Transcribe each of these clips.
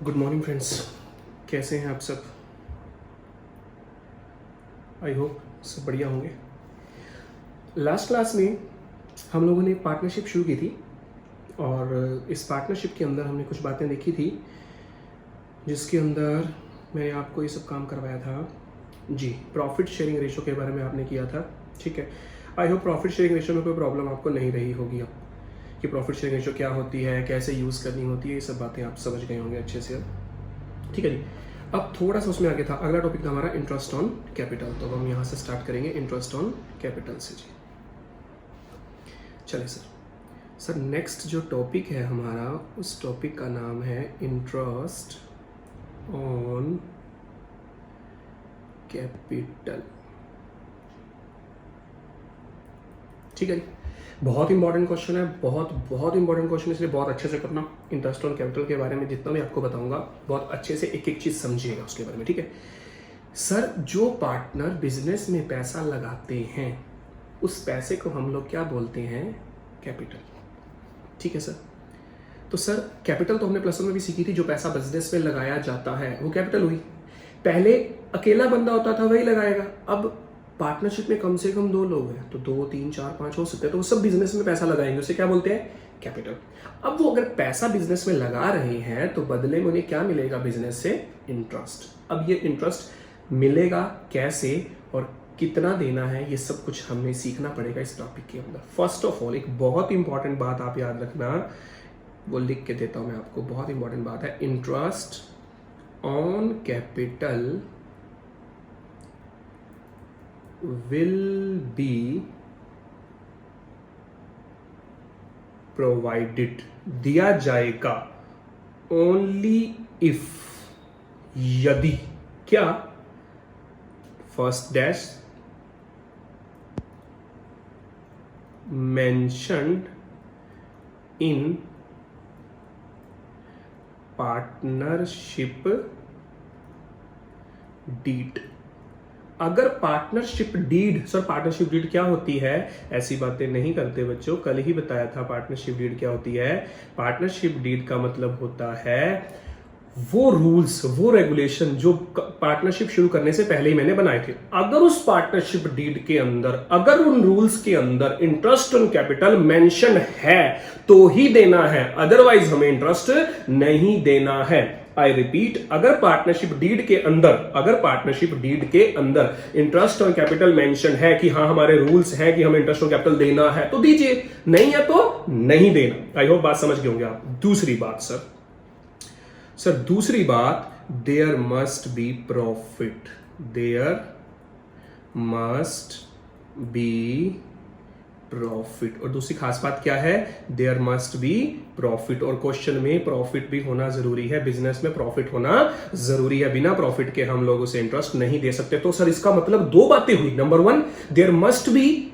Good morning friends, कैसे हैं आप सब। आई होप सब बढ़िया होंगे। लास्ट क्लास में हम लोगों ने एक पार्टनरशिप शुरू की थी और इस पार्टनरशिप के अंदर हमने कुछ बातें देखी थी जिसके अंदर मैंने आपको ये सब काम करवाया था जी। प्रॉफिट शेयरिंग रेशो के बारे में आपने किया था, ठीक है। I hope profit sharing ratio में कोई प्रॉब्लम आपको नहीं रही होगी अब कि प्रॉफिट शेयरिंग रेशो क्या होती है, कैसे यूज़ करनी होती है, ये सब बातें आप समझ गए होंगे अच्छे से अब, ठीक है जी। अब थोड़ा सा उसमें आगे था, अगला टॉपिक था हमारा इंटरेस्ट ऑन कैपिटल। तो अब हम यहाँ से स्टार्ट करेंगे इंटरेस्ट ऑन कैपिटल से जी। चलिए सर नेक्स्ट जो टॉपिक है हमारा, उस टॉपिक का नाम है इंटरेस्ट ऑन कैपिटल, ठीक है जी। बहुत इंपॉर्टेंट क्वेश्चन है, बहुत इंपॉर्टेंट क्वेश्चन, इसलिए बहुत अच्छे से करना। इंटरेस्ट ऑन कैपिटल के बारे में जितना भी आपको बताऊंगा बहुत अच्छे से एक एक चीज समझिएगा उसके बारे में, ठीक है सर। जो पार्टनर बिजनेस में पैसा लगाते हैं उस पैसे को हम लोग क्या बोलते हैं, कैपिटल, ठीक है सर। तो सर कैपिटल तो हमने प्लस वन में भी सीखी थी, जो पैसा बिजनेस में लगाया जाता है वो कैपिटल हुई। पहले अकेला बंदा होता था वही लगाएगा, अब पार्टनरशिप में कम से कम दो लोग हैं तो 2, 3, 4, 5 हो सकते हैं, तो वो सब बिजनेस में पैसा लगाएंगे, उसे क्या बोलते हैं, कैपिटल। अब वो अगर पैसा बिजनेस में लगा रहे हैं तो बदले में उन्हें क्या मिलेगा बिजनेस से, इंटरेस्ट। अब ये इंटरेस्ट मिलेगा कैसे और कितना देना है, ये सब कुछ हमें सीखना पड़ेगा इस टॉपिक के अंदर। फर्स्ट ऑफ ऑल एक बहुत इंपॉर्टेंट बात आप याद रखना, वो लिख के देता हूं मैं आपको, बहुत इंपॉर्टेंट बात है। Interest on capital will be provided, दिया जाएगा only if, यदि क्या, first dash mentioned in partnership deed। अगर partnership deed, sir partnership deed क्या होती है, ऐसी बातें नहीं करते बच्चों, कल ही बताया था पार्टनरशिप डीड क्या होती है। पार्टनरशिप डीड का मतलब होता है वो रूल्स, वो रेगुलेशन जो पार्टनरशिप शुरू करने से पहले ही मैंने बनाए थे। अगर उस पार्टनरशिप डीड के अंदर, अगर उन रूल्स के अंदर इंटरेस्ट ऑन कैपिटल मेंशन है तो ही देना है, अदरवाइज हमें इंटरेस्ट नहीं देना है। आई रिपीट, अगर पार्टनरशिप डीड के अंदर, अगर पार्टनरशिप डीड के अंदर इंटरेस्ट ऑन कैपिटल मेंशन है कि हाँ हमारे रूल्स हैं कि हमें इंटरेस्ट ऑन कैपिटल देना है तो दीजिए, नहीं है तो नहीं देना। आई होप बात समझ गए होंगे आप। दूसरी बात सर दूसरी बात, there must be profit, there must be profit. और दूसरी खास बात क्या है, देयर मस्ट बी प्रॉफिट। और क्वेश्चन में प्रॉफिट भी होना जरूरी है, बिजनेस में प्रॉफिट होना जरूरी है, बिना प्रॉफिट के हम लोग उसे इंटरेस्ट नहीं दे सकते। तो सर इसका मतलब दो बातें हुई, number one, there must be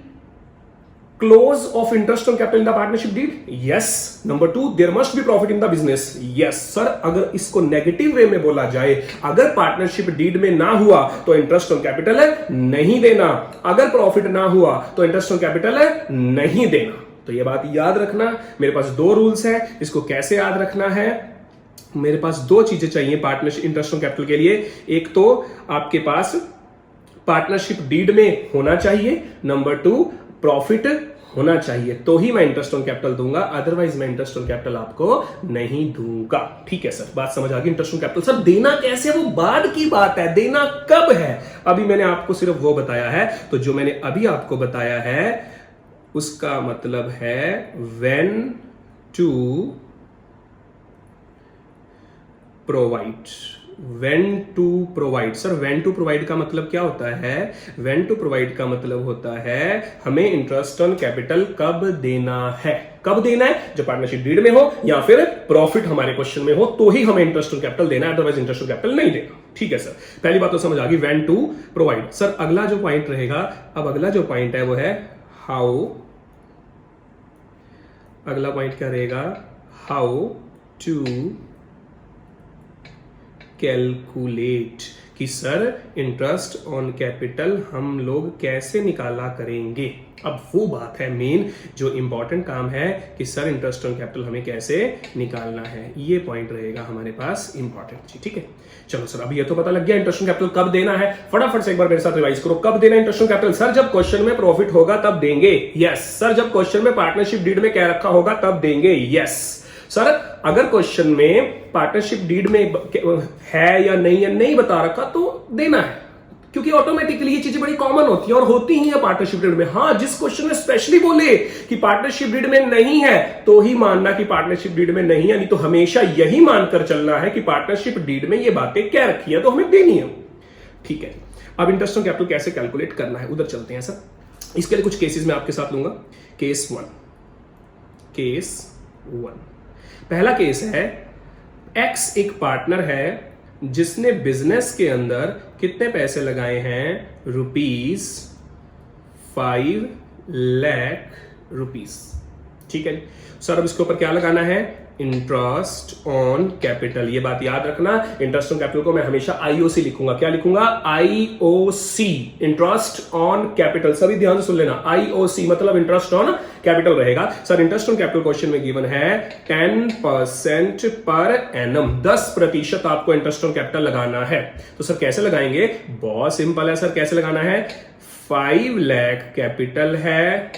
clause of interest on capital in the partnership deed, yes. Number two, there must be profit in the business, yes. Sir अगर इसको नेगेटिव वे में बोला जाए, अगर पार्टनरशिप डीड में ना हुआ तो इंटरेस्ट ऑन कैपिटल है नहीं देना, अगर प्रॉफिट ना हुआ तो इंटरेस्ट ऑन कैपिटल है नहीं देना। तो ये बात याद रखना। मेरे पास दो रूल्स है, इसको कैसे याद रखना है, मेरे पास दो चीजें चाहिए पार्टनरशिप इंटरेस्ट ऑन कैपिटल के लिए। एक तो आपके पास पार्टनरशिप डीड में होना चाहिए, नंबर टू प्रॉफिट होना चाहिए, तो ही मैं इंटरेस्ट ऑन कैपिटल दूंगा, अदरवाइज मैं इंटरेस्ट ऑन कैपिटल आपको नहीं दूंगा। ठीक है सर, बात समझ आ गई। इंटरेस्ट ऑन कैपिटल सर देना कैसे, वो बाद की बात है, देना कब है अभी मैंने आपको सिर्फ वो बताया है। तो जो मैंने अभी आपको बताया है उसका मतलब है when to provide, when to provide। Sir when to provide का मतलब क्या होता है, when to provide का मतलब होता है हमें इंटरेस्ट ऑन कैपिटल कब देना है। कब देना है, जब पार्टनरशिप डीड में हो या फिर प्रॉफिट हमारे क्वेश्चन में हो तो ही हमें इंटरेस्ट ऑन कैपिटल देना है, अदरवाइज इंटरेस्ट ऑन कैपिटल नहीं देना। ठीक है सर, पहली बात तो समझ आ गई, when to provide। सर अगला जो पॉइंट रहेगा, अब अगला जो पॉइंट है वो है हाउ, अगला पॉइंट क्या रहेगा, हाउ टू कैलकुलेट, कि सर इंटरेस्ट ऑन कैपिटल हम लोग कैसे निकाला करेंगे। अब वो बात है मेन जो इंपॉर्टेंट काम है कि सर इंटरेस्ट ऑन कैपिटल हमें कैसे निकालना है, ये पॉइंट रहेगा हमारे पास इंपॉर्टेंट। ठीक है, चलो सर अभी ये तो पता लग गया इंटरेस्ट ऑन कैपिटल कब देना है। फटाफट से एक बार मेरे साथ रिवाइज करो, कब देना इंटरेस्ट ऑन कैपिटल। सर जब क्वेश्चन में प्रॉफिट होगा तब देंगे, यस। सर जब क्वेश्चन में पार्टनरशिप डीड में क्या रखा होगा तब देंगे, यस। सर अगर क्वेश्चन में पार्टनरशिप डीड में है या नहीं बता रखा तो देना है, क्योंकि ऑटोमेटिकली ये चीजें बड़ी कॉमन होती है और होती ही है पार्टनरशिप डीड में। हाँ, जिस क्वेश्चन में स्पेशली बोले कि पार्टनरशिप डीड में नहीं है तो ही मानना कि पार्टनरशिप डीड में नहीं है, नहीं तो हमेशा यही मानकर चलना है कि पार्टनरशिप डीड में ये बातें क्या रखी है तो हमें देनी है। ठीक है, अब इंटरेस्ट ऑन कैपिटल कैसे कैलकुलेट करना है उधर चलते हैं सर। इसके लिए कुछ केसेस मैं आपके साथ लूंगा। केस वन, पहला केस है एक्स एक पार्टनर है जिसने बिजनेस के अंदर कितने पैसे लगाए हैं, ₹5,00,000। ठीक है सर, अब इसके ऊपर क्या लगाना है, इंटरेस्ट ऑन कैपिटल। ये बात याद रखना, इंटरेस्ट ऑन कैपिटल को मैं हमेशा आईओसी लिखूंगा। क्या लिखूंगा, आईओसी, इंटरेस्ट ऑन कैपिटल। सभी ध्यान से सुन लेना, आईओसी मतलब इंटरेस्ट ऑन कैपिटल रहेगा। Sir interest on capital question में गिवन है 10% पर एनम, 10% आपको इंटरेस्ट ऑन कैपिटल लगाना है। तो सर कैसे लगाएंगे, बहुत सिंपल है सर। कैसे लगाना है, 5 लाख कैपिटल है,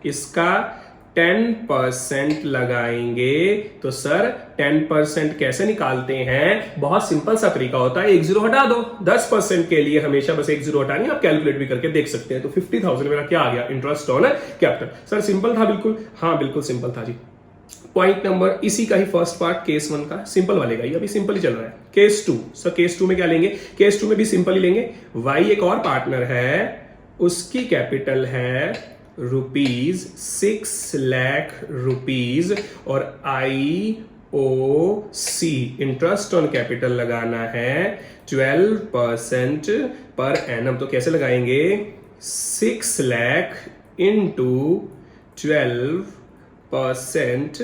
इसका 10% लगाएंगे। तो सर 10% कैसे निकालते हैं, बहुत सिंपल सा तरीका होता है, 1 0 हटा दो। 10% के लिए हमेशा बस 1 0 हटानी, आप कैलकुलेट भी करके देख सकते हैं। तो 50,000 मेरा क्या आ गया, interest on capital. Sir simple था बिल्कुल, हाँ बिल्कुल सिंपल था जी। पॉइंट नंबर इसी का ही फर्स्ट पार्ट केस 1 का, सिंपल वाले का ही अभी सिंपल ही चल रहा है। केस 2, सर केस 2 में क्या लेंगे, केस 2 में भी सिंपल ही लेंगे। वाई एक और पार्टनर है, उसकी कैपिटल है ₹6 लाख और IOC इंटरेस्ट ऑन कैपिटल लगाना है 12% पर एनम। तो कैसे लगाएंगे, 6 lakh into 12%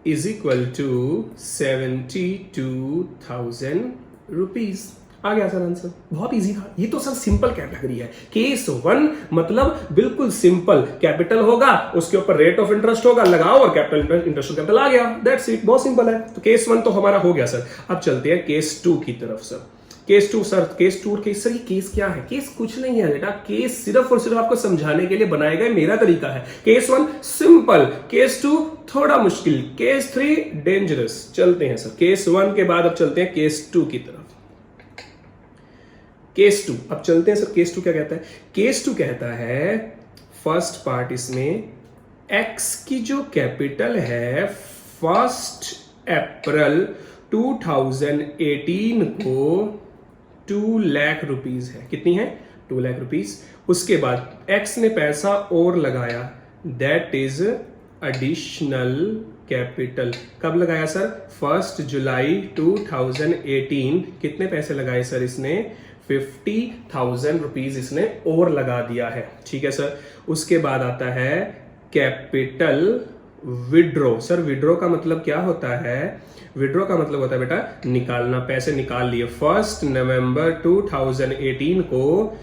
is equal to ₹72,000। आ गया सर आंसर, बहुत इजी था ये तो सर। सिंपल कैटेगरी है। केस 1 मतलब बिल्कुल सिंपल, कैपिटल होगा उसके ऊपर रेट ऑफ इंटरेस्ट होगा, लगाओ और कैपिटल इंटरेस्ट कैपिटल आ गया, दैट्स इट, बहुत सिंपल है। तो केस 1 तो हमारा हो गया सर। अब चलते हैं केस 2 की तरफ sir. Case 2 sir, case 2 case, sir ये केस क्या है, केस कुछ नहीं है बेटा, केस सिर्फ और सिर्फ आपको समझाने के लिए बनाया गया मेरा तरीका है। केस 1 सिंपल, केस 2 थोड़ा मुश्किल, केस 3 डेंजरस। चलते हैं सर केस 1 के बाद अब चलते हैं केस 2 की तरफ। केस 2, अब चलते हैं सर केस 2 क्या कहता है। केस 2 कहता है, फर्स्ट पार्ट इसमें एक्स की जो कैपिटल है 1 अप्रैल 2018 को 2 लाख रुपीज है। कितनी है, 2 लाख रुपीज। उसके बाद एक्स ने पैसा और लगाया, दैट इज एडिशनल कैपिटल। कब लगाया सर, 1 जुलाई 2018। कितने पैसे लगाए सर इसने, 50,000 रुपीज इसने और लगा दिया है। ठीक है सर, उसके बाद आता है कैपिटल विड्रॉ। सर विड्रॉ का मतलब क्या होता है, विड्रॉ का मतलब होता है बेटा निकालना, पैसे निकाल लिए। 1 नवंबर 2018 को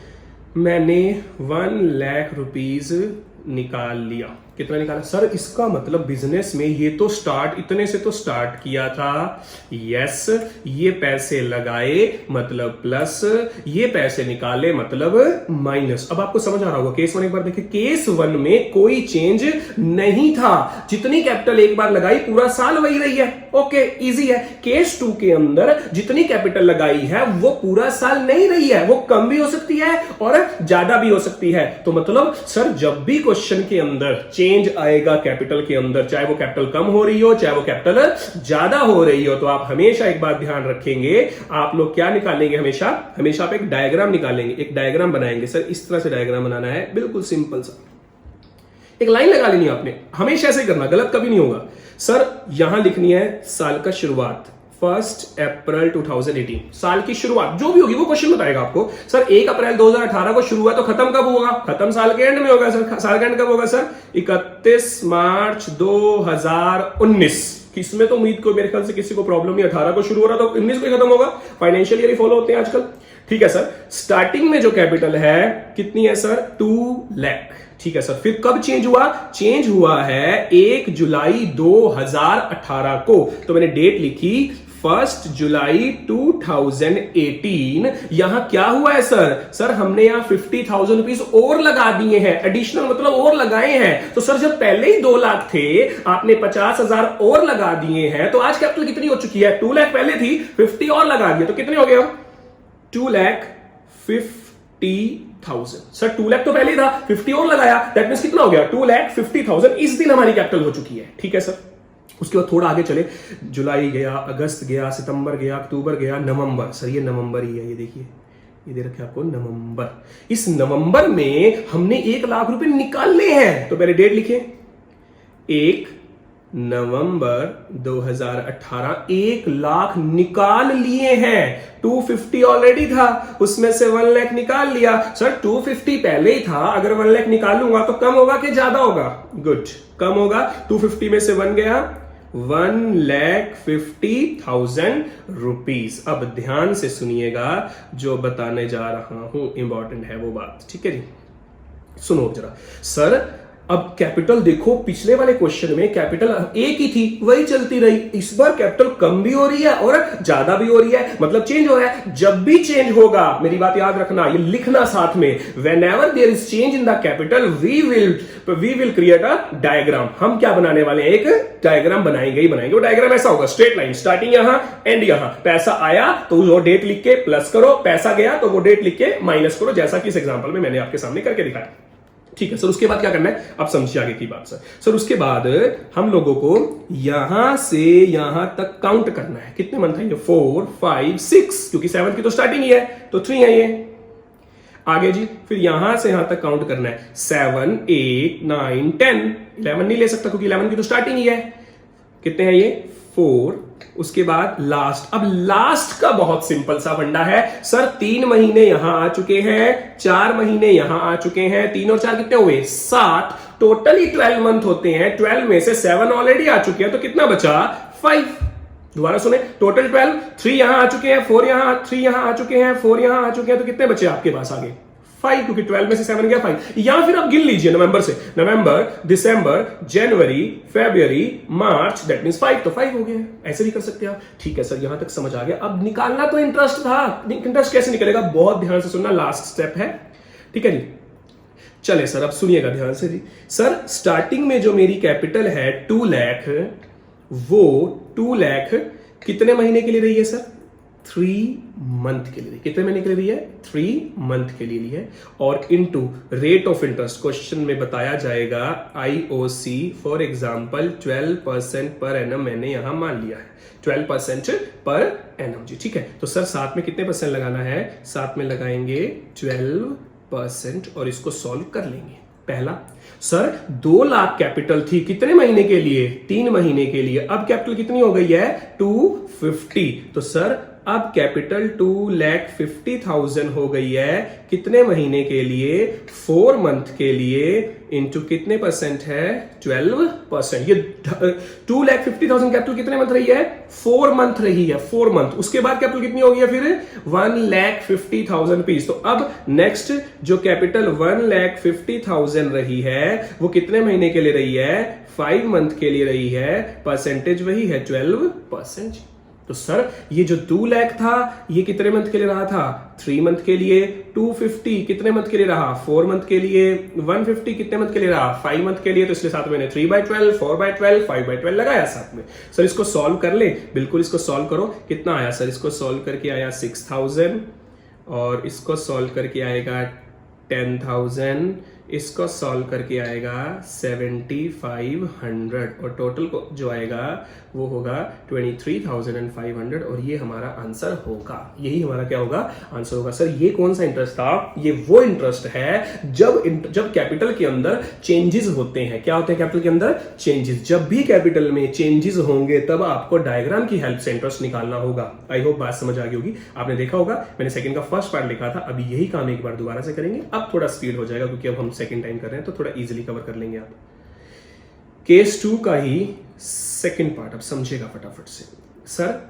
मैंने 1 लाख रुपीज निकाल लिया। कितना निकाला सर, इसका मतलब बिजनेस में ये तो स्टार्ट, इतने से तो स्टार्ट किया था, यस। ये पैसे लगाए मतलब प्लस, ये पैसे निकाले मतलब माइनस। अब आपको समझ आ रहा होगा केस 1 एक बार देखिए, केस 1 में कोई चेंज नहीं था, जितनी कैपिटल एक बार लगाई पूरा साल वही रही है, ओके इजी है। केस 2 के अंदर जितनी कैपिटल लगाई है वो पूरा साल नहीं रही है, वो कम भी हो सकती है और ज्यादा भी हो सकती है। तो मतलब सर जब भी क्वेश्चन के अंदर चेंज आएगा कैपिटल के अंदर, चाहे वो कैपिटल कम हो रही हो चाहे वो कैपिटल ज्यादा हो रही हो, तो आप हमेशा एक बात ध्यान रखेंगे, आप लोग क्या निकालेंगे, हमेशा आप एक डायग्राम निकालेंगे, एक डायग्राम बनाएंगे। सर इस तरह से डायग्राम बनाना है, बिल्कुल सिंपल सा, एक लाइन लगा लेनी आपने, हमेशा ऐसे ही करना, गलत कभी नहीं होगा। सर यहां लिखनी है साल का शुरुआत, 1 अप्रैल 2018, साल की शुरुआत जो भी होगी वो क्वेश्चन बताएगा आपको। सर 1 अप्रैल 2018 को शुरू हुआ तो खत्म कब होगा, खत्म साल के एंड में होगा सर। साल का एंड कब होगा सर, 31 मार्च 2019। इसमें तो उम्मीद को मेरे ख्याल से किसी को प्रॉब्लम नहीं, 18 को शुरू हो रहा तो 19 को ही खत्म होगा, फाइनेंशियल ईयर ही फॉलो होते हैं आजकल। ठीक है सर, स्टार्टिंग में जो कैपिटल है कितनी है सर, 2 लाख। ठीक है सर, फिर कब चेंज हुआ, चेंज हुआ है 1 जुलाई 2018 को, तो मैंने डेट लिखी 1 जुलाई 2018। यहां क्या हुआ है सर, सर हमने यहां 50,000 रुपीज और लगा दिए हैं, एडिशनल मतलब और लगाए हैं। तो सर जब पहले ही 2 लाख थे, आपने 50,000 और लगा दिए हैं, तो आज कैपिटल कितनी हो चुकी है, 2 लाख पहले थी, 50 और लगा दिए तो कितने हो गए, 2,50,000। सर 2 लाख तो पहले ही था, 50 और लगाया, दैट मींस कितना हो गया, 2,50,000। इस दिन हमारी कैपिटल हो चुकी है। ठीक है सर, उसके बाद थोड़ा आगे चले, जुलाई गया, अगस्त गया, सितंबर गया, अक्टूबर गया, नवंबर। सर ये नवंबर ही है, ये देखिए, ये दे रखे आपको नवंबर। इस नवंबर में हमने 1 लाख रुपए निकालने हैं, तो पहले डेट लिखिए, 1 नवंबर 2018, 1 लाख निकाल लिए हैं। 250 ऑलरेडी था, उसमें से 1 लाख निकाल लिया। सर 250 पहले ही था, अगर 1 लाख निकालूंगा तो कम होगा कि ज्यादा होगा, गुड, कम होगा। 250 में से 1 गया, 1,50,000 रुपीज। अब ध्यान से सुनिएगा, जो बताने जा रहा हूं इंपॉर्टेंट है वो बात, ठीक है जी, सुनो जरा। सर अब कैपिटल देखो, पिछले वाले क्वेश्चन में कैपिटल एक ही थी, वही चलती रही। इस बार कैपिटल कम भी हो रही है और ज्यादा भी हो रही है, मतलब चेंज हो रहा है। जब भी चेंज होगा, मेरी बात याद रखना, ये लिखना साथ में, whenever there is change in the capital we will create a diagram. हम क्या बनाने वाले हैं, एक डायग्राम बनाएंगे ही बनाएंगे। वो डायग्राम ऐसा होगा, स्ट्रेट लाइन, स्टार्टिंग यहां एंड यहां। पैसा आया तो वो डेट लिख के प्लस करो, पैसा गया तो वो डेट लिख के माइनस करो, जैसा कि इस एग्जांपल में मैंने आपके सामने करके दिखाया। ठीक है सर, उसके बाद क्या करना है, अब समझिए आगे की बात सर। सर उसके बाद हम लोगों को यहां से यहां तक काउंट करना है। कितने मंथ है ये, 4, 5, 6, क्योंकि 7 की तो स्टार्टिंग ही है, तो 3 है ये। आगे जी, फिर यहां से यहां तक काउंट करना है, 7, 8, 9, 10। 11 नहीं ले सकता क्योंकि 11 की तो स्टार्टिंग ही है। कितने हैं ये, 4। उसके बाद लास्ट। अब लास्ट का बहुत सिंपल सा फंडा है सर, 3 महीने यहां आ चुके हैं, 4 महीने यहां आ चुके हैं, 3 और 4 कितने हुए, 7। टोटली 12 मंथ होते हैं, 12 में से 7 ऑलरेडी आ चुके हैं, तो कितना बचा, 5। दोबारा सुने, टोटल 12, 3 यहां आ चुके हैं, 4 यहां, 3 यहां आ चुके हैं, 4 यहां आ चुके हैं, तो कितने बचे आपके पास आगे, 5, क्योंकि 12 में से 7 गया 5। या फिर आप गिन लीजिए नवंबर से, नवंबर, दिसंबर, जनवरी, फरवरी, मार्च, दैट मींस 5, तो 5 हो गए। ऐसे भी कर सकते हैं आप। ठीक है सर, यहां तक समझ आ गया। अब निकालना तो इंटरेस्ट था, इंटरेस्ट कैसे निकलेगा, बहुत ध्यान से सुनना, लास्ट स्टेप है। ठीक है जी, चले सर, अब सुनिएगा ध्यान से जी। सर स्टार्टिंग में जो मेरी कैपिटल है 2 लाख, वो 2 लाख कितने महीने के लिए रही है सर, 3 मंथ के लिए। कितने महीने के लिए है, 3 मंथ के लिए ली है। और into rate of interest, question में बताया जाएगा IOC, for example 12% per annum मैंने यहां मान लिया है, 12% पर एनम जी। ठीक है, तो सर साथ में कितने परसेंट लगाना है, साथ में लगाएंगे 12% और इसको सॉल्व कर लेंगे। पहला, सर 2 लाख कैपिटल थी, कितने महीने के लिए, 3 महीने के लिए। अब कैपिटल कितनी हो गई है, 250। तो सर अब कैपिटल 2,50,000 हो गई है, कितने महीने के लिए, 4 मंथ के लिए, इंटू कितने परसेंट है, 12%। ये 2,50,000 कैपिटल कितने मंथ रही है, 4 मंथ रही है, 4 मंथ। उसके बाद कैपिटल कितनी हो गई है फिर, 1,50,000 रुपीज। तो अब नेक्स्ट जो कैपिटल 1,50,000 रही है, वो कितने महीने के लिए रही है, 5 मंथ के लिए रही है, परसेंटेज वही है 12%। तो सर ये जो 2 लाख था, ये कितने मंथ के लिए रहा था, 3 मंथ के लिए। 250 कितने मंथ के लिए रहा, 4 मंथ के लिए। 150 कितने मंथ के लिए रहा, 5 मंथ के लिए। तो इसलिए साथ में मैंने 3/12, 4/12, 5/12 लगाया साथ में। सर इसको सॉल्व कर ले, बिल्कुल इसको सॉल्व करो। कितना आया सर, इसको सॉल्व करके आया 6,000 और इसको सॉल्व करके आएगा 10,000, इसको सॉल्व करके आएगा 7,500 और टोटल को जो आएगा वो होगा 23,500 और ये हमारा आंसर होगा। यही हमारा क्या होगा, आंसर होगा। सर ये कौन सा इंटरेस्ट था, ये वो इंटरेस्ट है जब कैपिटल के अंदर चेंजेस होते हैं। क्या होते हैं कैपिटल के अंदर, चेंजेस। जब भी कैपिटल में चेंजेस होंगे तब आपको डायग्राम की हेल्प से इंटरेस्ट निकालना होगा। आई होप बात समझ आ गई होगी। आपने देखा होगा मैंने सेकंड का फर्स्ट पार्ट लिखा था, अभी यही काम एक बार दोबारा से करेंगे। अब थोड़ा स्पीड हो जाएगा क्योंकि अब हम सेकंड टाइम कर रहे हैं तो थोड़ा इजीली कवर कर लेंगे आप। केस 2 का ही सेकंड पार्ट अब समझेगा फटाफट से। सर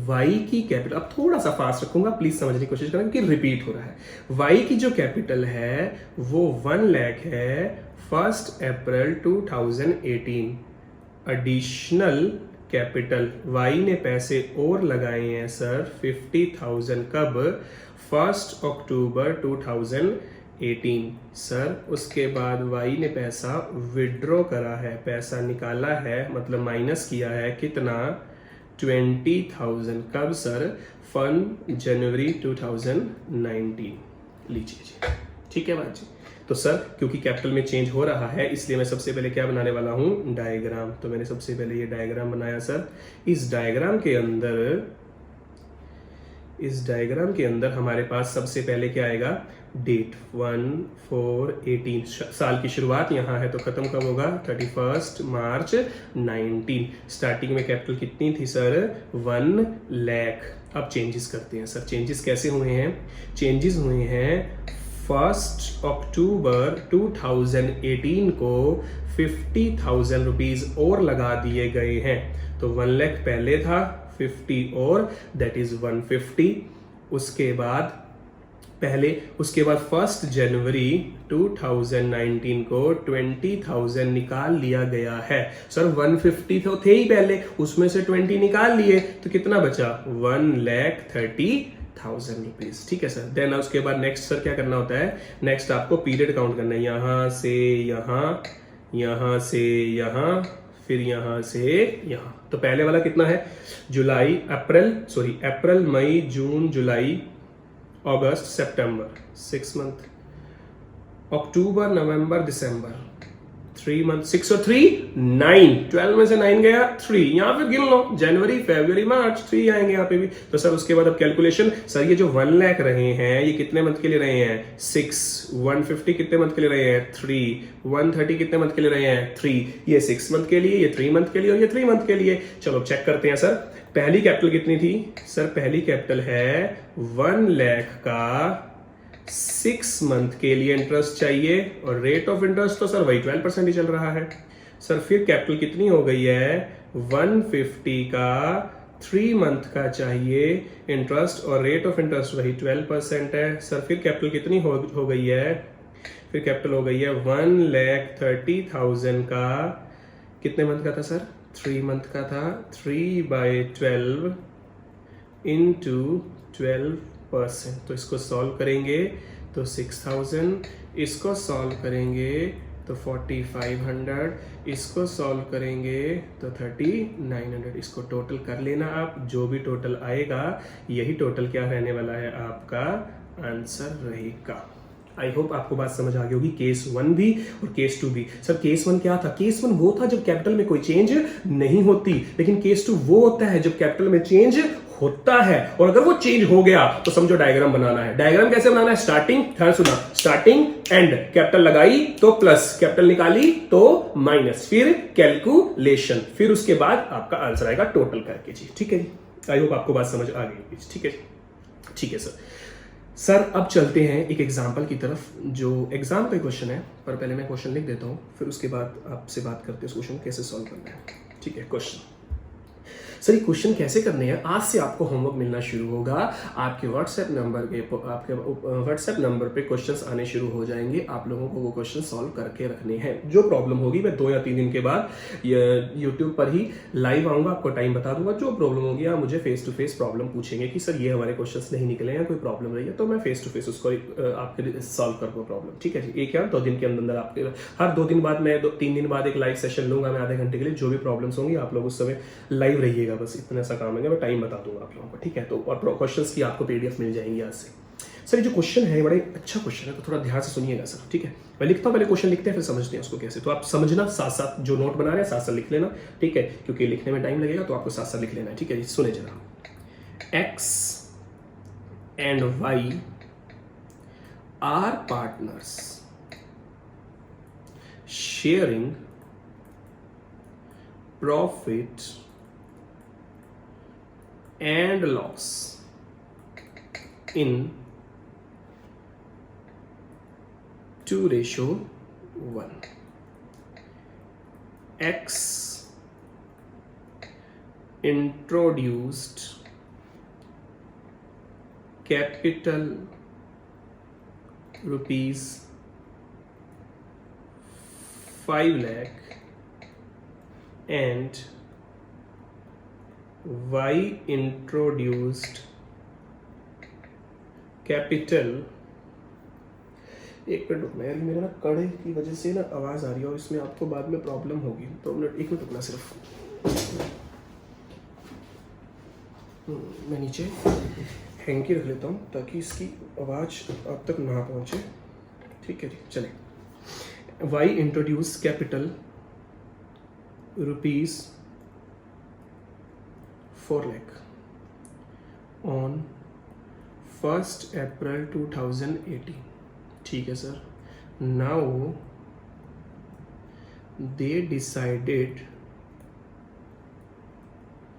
y की कैपिटल, अब थोड़ा सा फास्ट रखूंगा, प्लीज समझने की कोशिश करना क्योंकि रिपीट हो रहा है। y की जो कैपिटल है वो 1 लाख है 1 अप्रैल 2018। एडिशनल कैपिटल y ने पैसे और लगाए हैं सर 50,000 कब? 1 अक्टूबर 2018 सर। उसके बाद y ने पैसा विड्रॉ करा है, पैसा निकाला है, मतलब माइनस किया है कितना? 20,000 कब सर? 1 जनवरी 2019। लीजिए जी, ठीक है बात जी। तो सर क्योंकि कैपिटल में चेंज हो रहा है इसलिए मैं सबसे पहले क्या बनाने वाला हूं? डायग्राम। तो मैंने सबसे पहले ये डायग्राम बनाया सर। इस डायग्राम के अंदर हमारे पास सबसे पहले क्या आएगा? डेट 1/4/18, साल की शुरुआत यहाँ है तो खत्म कब होगा? 31 मार्च 19। स्टार्टिंग में कैपिटल कितनी थी सर? 1 लाख। अब चेंजेस करते हैं सर। चेंजेस कैसे हुए हैं? चेंजेस हुए हैं 1 अक्टूबर 2018 को 50,000 रुपीज और लगा दिए गए हैं। तो 1 लाख पहले था, 50 और, दैट इज 150। उसके बाद 1 जनवरी 2019 को 20,000 निकाल लिया गया है सर। 150 तो थे ही पहले, उसमें से 20 निकाल लिए तो कितना बचा? 1,30,000 रुपीज। ठीक है सर। देन उसके बाद नेक्स्ट सर क्या करना होता है? नेक्स्ट आपको पीरियड काउंट करना है, यहां से यहां, यहां से यहां, फिर यहां से यहां। तो पहले वाला कितना है? अप्रैल मई जून जुलाई अगस्त सितंबर, 6 मंथ। अक्टूबर नवंबर दिसंबर, 3 मंथ। 6 और 3 9, 12 में से 9 गया 3, यहां पे गिन लो, जनवरी फरवरी मार्च, 3 आएंगे यहाँ पे भी। तो सर उसके बाद अब कैलकुलेशन, सर ये जो 1 लाख रहे हैं ये कितने मंथ के लिए रहे हैं? 6। 150 कितने मंथ के लिए रहे हैं? 3। 130 कितने मंथ के लिए रहे हैं? 3। ये 6 मंथ के लिए, ये 3 मंथ के लिए और ये 3 मंथ के लिए। चलो चेक करते हैं सर। पहली कैपिटल कितनी थी सर? पहली कैपिटल है 1 लाख का 6 मंथ के लिए इंटरेस्ट चाहिए और रेट ऑफ इंटरेस्ट तो सर वही 12% ही चल रहा है सर। फिर कैपिटल कितनी हो गई है? 150 का 3 मंथ का चाहिए इंटरेस्ट और रेट ऑफ इंटरेस्ट वही 12% है सर। फिर कैपिटल कितनी हो गई है? फिर कैपिटल हो गई है 1,30,000 का कितने मंथ का था सर? 3 मंथ का था। 3/12 इंटू 12%। तो इसको सॉल्व करेंगे तो 6,000, इसको सॉल्व करेंगे तो 4,500, इसको सॉल्व करेंगे तो 3,900। इसको टोटल कर लेना आप, जो भी टोटल आएगा यही टोटल क्या रहने वाला है? आपका आंसर रहेगा। आई होप आपको बात समझ आ गई होगी। केस 1 भी और केस 2 भी। सर केस 1 क्या था? केस 1 वो था जब कैपिटल में कोई चेंज नहीं होती, लेकिन केस 2 वो होता है जब कैपिटल में चेंज होता है। और अगर वो चेंज हो गया तो समझो डायग्राम बनाना है। डायग्राम कैसे बनाना है? स्टार्टिंग, ध्यान सुना, स्टार्टिंग एंड, कैपिटल लगाई तो प्लस, कैपिटल निकाली तो माइनस, फिर कैलकुलेशन, फिर उसके बाद आपका आंसर आएगा टोटल करके जी। ठीक है जी, आई होप आपको बात समझ आ गई। ठीक है, ठीक है सर अब चलते हैं एक एग्जाम्पल की तरफ, जो एग्जाम का क्वेश्चन है, पर पहले मैं क्वेश्चन लिख देता हूँ, फिर उसके बाद आपसे बात करते हैं उस क्वेश्चन कैसे सॉल्व करना है। ठीक है, क्वेश्चन सर ये क्वेश्चन कैसे करने हैं? आज से आपको होमवर्क मिलना शुरू होगा। आपके व्हाट्सएप नंबर पे क्वेश्चंस आने शुरू हो जाएंगे। आप लोगों को वो क्वेश्चन सॉल्व करके रखने हैं। जो प्रॉब्लम होगी मैं 2 या 3 दिन के बाद यूट्यूब पर ही लाइव आऊंगा, आपको टाइम बता दूंगा। जो प्रॉब्लम होगी आप मुझे फेस टू फेस प्रॉब्लम पूछेंगे कि सर ये हमारे क्वेश्चन नहीं निकले हैं, कोई प्रॉब्लम रही है, तो मैं फेस टू फेस उसको आपके लिए सॉल्व करूंगा प्रॉब्लम। ठीक है जी, 1 या 2 दिन के अंदर आपके हर 2 दिन बाद मैं 3 दिन बाद एक लाइव सेशन लूंगा मैं आधे घंटे के लिए। जो भी प्रॉब्लम्स होंगी आप लोग उस समय लाइव रहिएगा, बस इतना सा काम है, मैं टाइम बता दूंगा आप लोगों को। ठीक है, तो और क्वेश्चंस की आपको पीडीएफ मिल जाएंगी आज से। सर जो क्वेश्चन है बड़ा अच्छा क्वेश्चन है, तो थोड़ा ध्यान से सुनिएगा सर। ठीक है, मैं लिखता हूँ, पहले क्वेश्चन लिखते हैं फिर समझते हैं उसको कैसे। तो आप समझना साथ साथ, जो नोट बना रहे हैं साथ साथ लिख लेना। ठीक है, क्योंकि लिखने में टाइम लगेगा तो आपको साथ साथ लिख लेना है। ठीक है, सुने जरा। X and Y are partners sharing profit and loss in 2:1. X introduced capital rupees 5 lakh and Y introduced capital, एक मिनट रुकना यार, मेरा ना कड़े की वजह से ना आवाज़ आ रही है और इसमें आपको बाद में प्रॉब्लम होगी, तो एक मिनट रुकना सिर्फ। मैं नीचे हैंकी रख लेता हूँ ताकि इसकी आवाज़ आप तक ना पहुँचे। ठीक है जी, चले। Y introduce capital rupees 4 lakh on 1st April 2018। ठीक है sir. Now they decided,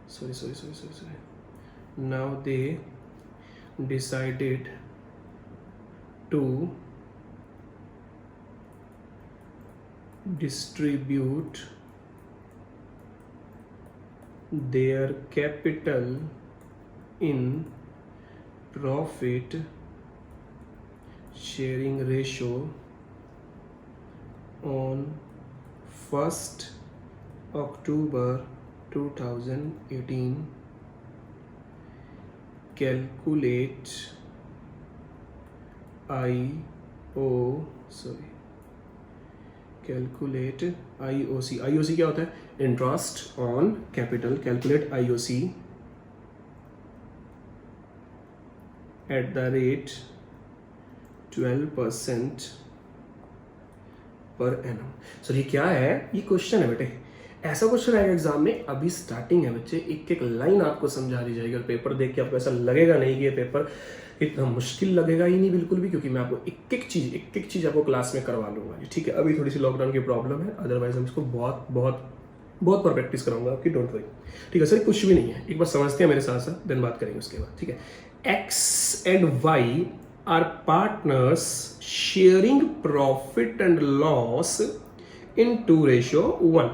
sorry. Now they decided to distribute their capital in profit sharing ratio on 1st October 2018. Calculate IOC। IOC क्या होता है? Interest on capital. Calculate IOC at the rate 12% per annum. Sir ये क्या है? ये question है बेटे, ऐसा क्वेश्चन आएगा एग्जाम में। अभी स्टार्टिंग है बच्चे, एक एक लाइन आपको समझा दी जाएगी और पेपर देख के आपको ऐसा लगेगा नहीं कि ये पेपर इतना मुश्किल लगेगा ही नहीं बिल्कुल भी, क्योंकि मैं आपको एक एक चीज आपको क्लास में करवा लूंगा। ठीक है, अभी थोड़ी सी लॉकडाउन की प्रॉब्लम है, अदरवाइज हम इसको बहुत पर प्रैक्टिस कराऊंगा आपकी, डोंट वरी। ठीक है सर, कुछ भी नहीं है, एक बार समझते हैं मेरे साथ साथ, देन बात करेंगे उसके बाद। ठीक है, X and Y are partners sharing profit and loss in 2:1.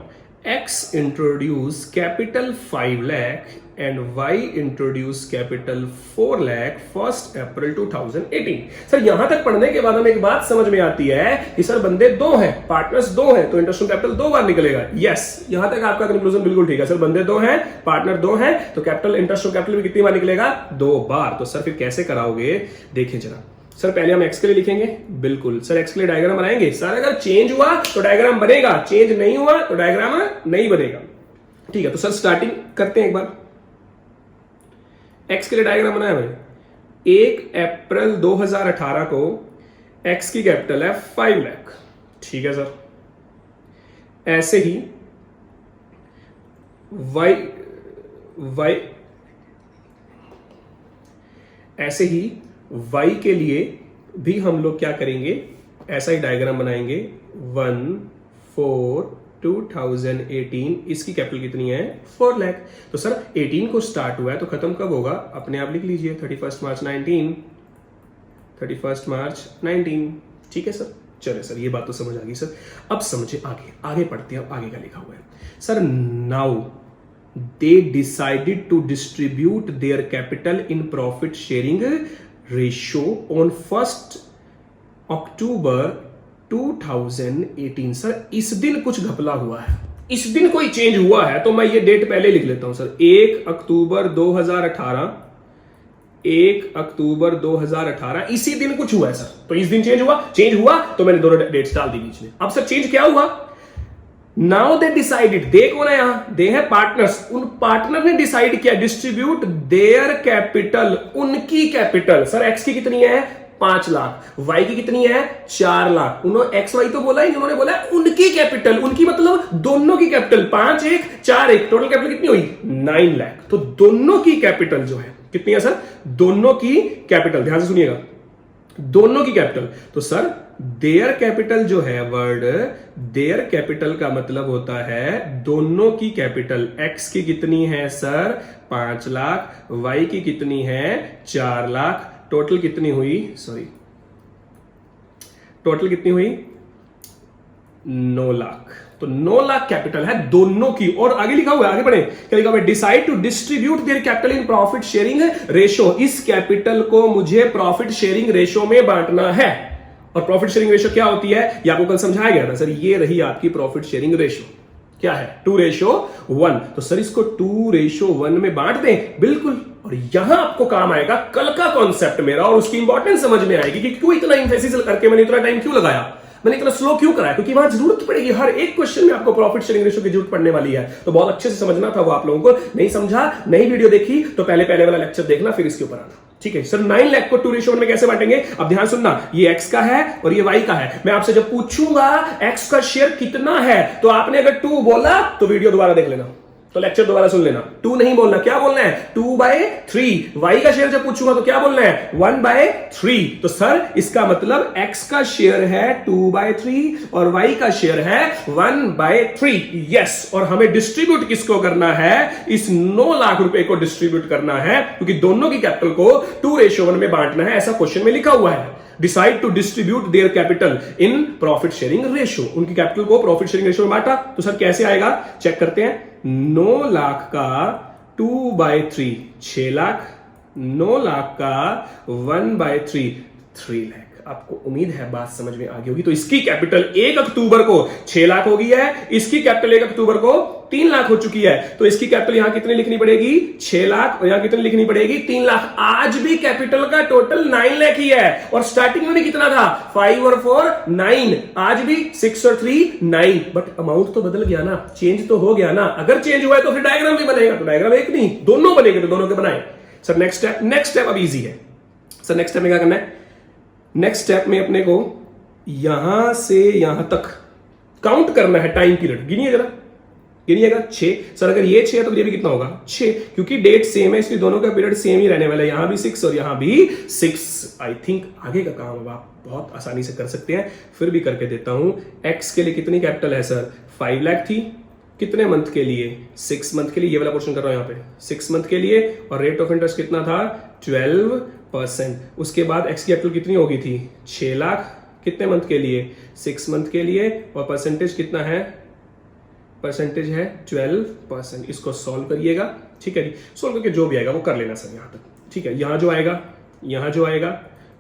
X introduce capital 5 lakh and Y introduce capital 4 lakh 1st April 2018। Sir यहां तक पढ़ने के बाद हमें एक बात समझ में आती है कि सर बंदे दो हैं, पार्टनर्स दो हैं, तो इंटरेस्ट ऑन कैपिटल 2 बार निकलेगा। यस, यहां तक आपका कंक्लूजन बिल्कुल ठीक है। सर बंदे दो हैं, पार्टनर 2 हैं, तो कैपिटल इंटरेस्ट ऑन कैपिटल भी कितनी बार निकलेगा? 2 बार। तो सर फिर कैसे कराओगे? देखिए जरा। सर पहले हम एक्स के लिए लिखेंगे, बिल्कुल सर एक्स के लिए डायग्राम बनाएंगे। सर अगर चेंज हुआ तो डायग्राम बनेगा, चेंज नहीं हुआ तो डायग्राम नहीं बनेगा। ठीक है, तो सर स्टार्टिंग करते हैं एक बार। एक्स के लिए डायग्राम बनाया मैंने। 1 अप्रैल 2018 को एक्स की कैपिटल है 5 लाख। ठीक है सर, ऐसे ही y के लिए भी हम लोग क्या करेंगे? ऐसा ही डायग्राम बनाएंगे। 1/4/2018 इसकी कैपिटल कितनी है? 4 लाख। तो सर 18 को स्टार्ट हुआ है तो खत्म कब होगा? अपने आप लिख लीजिए 31 मार्च 19। ठीक है सर, चले सर ये बात तो समझ आ गई सर। अब समझे आगे पढ़ते हैं। अब आगे क्या लिखा हुआ है sir? Now they decided to distribute their capital in profit sharing ratio on 1st October 2018। Sir इस दिन कुछ घपला हुआ है, इस दिन कोई चेंज हुआ है, तो मैं ये डेट पहले लिख लेता हूं सर। 1 अक्टूबर 2018 इसी दिन कुछ हुआ है सर। तो इस दिन चेंज हुआ तो मैंने दोनों डेट्स डाल दी बीच में। अब सर चेंज क्या हुआ? नाउ दे डिसाइडेड, दे कौन है यहां? दे है पार्टनर्स। उन पार्टनर ने डिसाइड किया डिस्ट्रीब्यूट देयर कैपिटल, उनकी कैपिटल। सर एक्स की कितनी है? 5 लाख। वाई की कितनी है? 4 लाख। उन्होंने एक्स वाई तो बोला ही, उन्होंने बोला उनकी कैपिटल। उनकी मतलब दोनों की कैपिटल। 5 1 4 1, टोटल कैपिटल कितनी हुई? 9 लाख। तो दोनों की कैपिटल जो है कितनी है सर? दोनों की कैपिटल, ध्यान से सुनिएगा, दोनों की कैपिटल। तो सर देयर कैपिटल जो है वर्ड, देयर कैपिटल का मतलब होता है दोनों की कैपिटल। एक्स की कितनी है सर? 5 लाख। वाई की कितनी है? 4 लाख। टोटल कितनी हुई? टोटल कितनी हुई? 9 लाख। तो 9 लाख कैपिटल है दोनों की। और आगे लिखा हुआ है, आगे बढ़े, क्या लिखा हुआ है, decide to distribute their capital in profit sharing ratio. इस कैपिटल को मुझे प्रॉफिट शेयरिंग रेशो में बांटना है। और प्रॉफिट शेयरिंग रेशो क्या होती है, ये आपको कल समझाया गया था सर। ये रही आपकी प्रॉफिट शेयरिंग रेशो, क्या है, 2:1। तो सर इसको 2:1 में बांट दें, बिल्कुल। और यहां आपको काम आएगा कल का कॉन्सेप्ट मेरा, और उसकी इंपॉर्टेंस समझ में आएगी कि क्यों इतना इंफेसिस करके मैंने इतना टाइम क्यों लगाया, मैंने इतना स्लो क्यों कराया, क्योंकि वहां जरूरत पड़ेगी। हर एक क्वेश्चन में आपको प्रॉफिट शेयरिंग रेशो की जरूरत पड़ने वाली है। तो बहुत अच्छे से समझना था वो आप लोगों को। नहीं समझा, नई वीडियो देखी तो पहले वाला लेक्चर देखना, फिर इसके ऊपर आना। ठीक है सर, 9 लाख को 2:1 में कैसे बांटेंगे? अब ध्यान सुनना, ये x का है और ये y का है। मैं आपसे जब पूछूंगा x का शेयर कितना है, तो आपने अगर 2 बोला तो वीडियो दोबारा देख लेना, तो लेक्चर दोबारा सुन लेना। 2 नहीं बोलना, क्या बोलना है, 2/3। y का शेयर जब पूछूंगा तो क्या बोलना है, 1/3। तो सर इसका मतलब x का शेयर है 2/3 और y का शेयर है 1/3। यस, और हमें डिस्ट्रीब्यूट किसको करना है, इस 9 लाख रुपए को डिस्ट्रीब्यूट करना है, क्योंकि दोनों की कैपिटल को 2:1 में बांटना है, ऐसा क्वेश्चन में लिखा हुआ है। Decide to distribute their capital in profit sharing ratio. उनकी कैपिटल को प्रॉफिट शेयरिंग रेशो में बांटा, तो सर कैसे आएगा, चेक करते हैं। 9 लाख का 2/3 6 लाख, 9 लाख का 1/3 3 लाख। आपको उम्मीद है बात समझ में आ गई होगी। तो इसकी कैपिटल 1 अक्टूबर को 6 लाख हो गई है, इसकी कैपिटल 1 अक्टूबर को 3 लाख हो चुकी है। तो इसकी कैपिटल यहां कितनी लिखनी पड़ेगी, 6 लाख, और यहां कितनी लिखनी पड़ेगी, 3 लाख। आज भी कैपिटल का टोटल 9 लाख ही है, और स्टार्टिंग में भी कितना था, 5 और 4 9। आज भी 6 और 3 9, बट अमाउंट तो बदल गया ना, चेंज तो हो गया ना। अगर चेंज हुआ है तो फिर डायग्राम भी बनेगा, तो डायग्राम एक नहीं दोनों बनेंगे, तो दोनों के बनाए। सर नेक्स्ट स्टेप अब इजी है। सर नेक्स्ट स्टेप में क्या करना है, नेक्स्ट स्टेप में अपने को यहां से यहां तक काउंट करना है टाइम पीरियड। गिनिए जरा, गिनिएगा 6। सर अगर ये 6 है तो ये भी कितना होगा, 6, क्योंकि डेट सेम है, इसलिए दोनों का पीरियड सेम ही रहने वाला है। यहां भी 6 और यहां भी 6। आई थिंक आगे का काम अब आप बहुत आसानी से कर सकते हैं, फिर भी करके देता हूं। एक्स के लिए कितनी कैपिटल है सर, 5 लाख थी, कितने मंथ के लिए, 6 मंथ के लिए। ये वाला पोर्शन कर रहा हूं यहां पे, 6 मंथ के लिए, और रेट ऑफ इंटरेस्ट कितना था, 12%। उसके बाद एक्स की कैपिटल कितनी होगी थी, 6 लाख, कितने मंथ के लिए, 6 मंथ के लिए, और परसेंटेज कितना है, परसेंटेज है 12%। इसको सॉल्व करिएगा, ठीक है जी। सॉल्व करके जो भी आएगा वो कर लेना सर यहां तक, ठीक है। यहां जो आएगा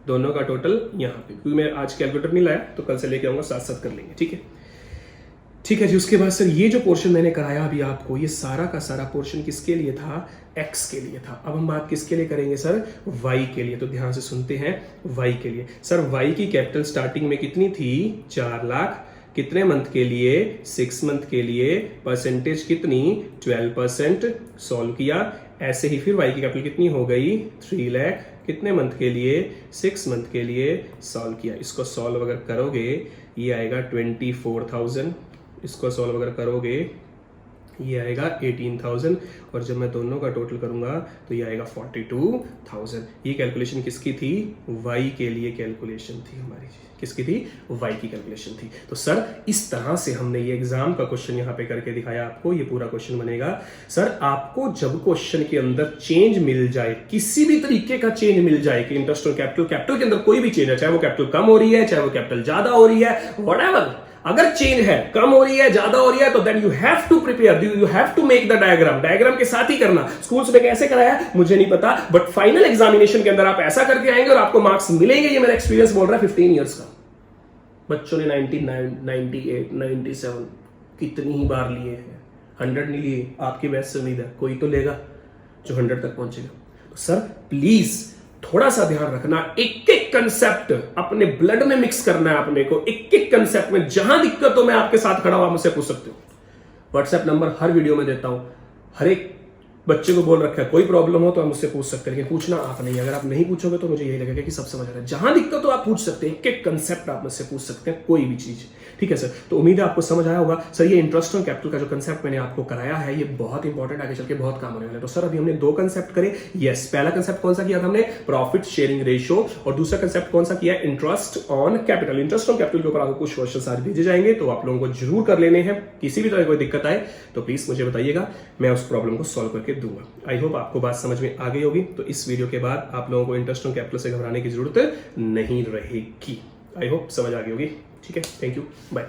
दोनों का टोटल यहां पे, क्योंकि मैं आज कैलकुलेटर नहीं लाया तो कल से लेके आऊंगा, साथ साथ कर लेंगे, ठीक है। ठीक है जी। उसके बाद सर ये जो पोर्शन मैंने कराया अभी आपको, ये सारा का सारा पोर्शन किसके लिए था, एक्स के लिए था। अब हम बात किसके लिए करेंगे सर, वाई के लिए। तो ध्यान से सुनते हैं, वाई के लिए। सर वाई की कैपिटल स्टार्टिंग में कितनी थी, 4 लाख, कितने मंथ के लिए, 6 मंथ के लिए, परसेंटेज कितनी, 12%। सॉल्व किया, ऐसे ही फिर वाई की कैपिटल कितनी हो गई, 3 लाख, कितने मंथ के लिए, 6 मंथ के लिए। सॉल्व किया, इसको सॉल्व अगर करोगे ये आएगा 24,000, इसको सॉल्व अगर करोगे ये आएगा 18,000, और जब मैं दोनों का टोटल करूंगा तो ये आएगा 42,000। ये कैलकुलेशन किसकी थी, वाई के लिए कैलकुलेशन थी हमारी। किसकी थी, वाई की कैलकुलेशन थी। तो सर इस तरह से हमने ये एग्जाम का क्वेश्चन यहाँ पे करके दिखाया आपको। ये पूरा क्वेश्चन बनेगा। सर आपको जब क्वेश्चन के अंदर चेंज मिल जाए, किसी भी तरीके का चेंज मिल जाए कि इंटरेस्ट और कैपिटल के अंदर कोई भी चेंज है, चाहे वो कैपिटल कम हो रही है, चाहे वो कैपिटल ज्यादा हो रही है, व्हाटएवर, अगर चेंज है, कम हो रही है, ज्यादा हो रही है, तो then you have to prepare, you have to make the diagram के साथ ही करना। स्कूल्स में कैसे कराया मुझे नहीं पता, बट फाइनल एग्जामिनेशन के अंदर आप ऐसा करके आएंगे और आपको मार्क्स मिलेंगे। ये मेरा एक्सपीरियंस बोल रहा है 15 ईयर्स का। बच्चों ने 99, 98, 97 कितनी ही बार लिए हैं, 100 नहीं लिए। आपकी बैच से उम्मीद है कोई तो लेगा जो 100 तक पहुंचेगा। तो सर प्लीज थोड़ा सा ध्यान रखना, एक एक कंसेप्ट अपने ब्लड में मिक्स करना है अपने को। एक एक कंसेप्ट में जहां दिक्कत हो मैं आपके साथ खड़ा हूं, आप मुझसे पूछ सकते हो। व्हाट्सएप नंबर हर वीडियो में देता हूं, हर एक बच्चे को बोल रखा है, कोई प्रॉब्लम हो तो आप मुझसे पूछ सकते हैं, लेकिन पूछना आप नहीं। अगर आप नहीं पूछोगे तो मुझे यही लगेगा कि सब समझ आ रहा है। जहां दिक्कत हो आप पूछ सकते हैं, एक एक कंसेप्ट आप मुझसे पूछ सकते हैं, कोई भी चीज, ठीक है सर। तो उम्मीद है आपको समझ आया होगा। सर ये इंटरेस्ट ऑन कैपिटल का जो कंसेप्ट मैंने आपको कराया है, ये बहुत इंपॉर्टेंट, आगे चल के बहुत काम होने वाला है। तो सर अभी हमने 2 कंसेप्ट करे। यस, पहला कंसेप्ट कौन सा किया था हमने, प्रॉफिट शेयरिंग रेशियो, और दूसरा कंसेप्ट कौन सा किया, interest on capital. Interest on capital के ऊपर आपको कुछ क्वेश्चन आज भेजे जाएंगे, तो आप लोगों को जरूर कर लेने हैं। किसी भी तरह कोई दिक्कत आए तो प्लीज मुझे बताइएगा, मैं उस प्रॉब्लम को सॉल्व करके दूंगा। आई होप आपको बात समझ में आ गई होगी। तो इस वीडियो के बाद आप लोगों को इंटरेस्ट ऑन कैपिटल से घबराने की जरूरत नहीं रहेगी। आई होप समझ आ गई होगी, ठीक है। Thank you, bye.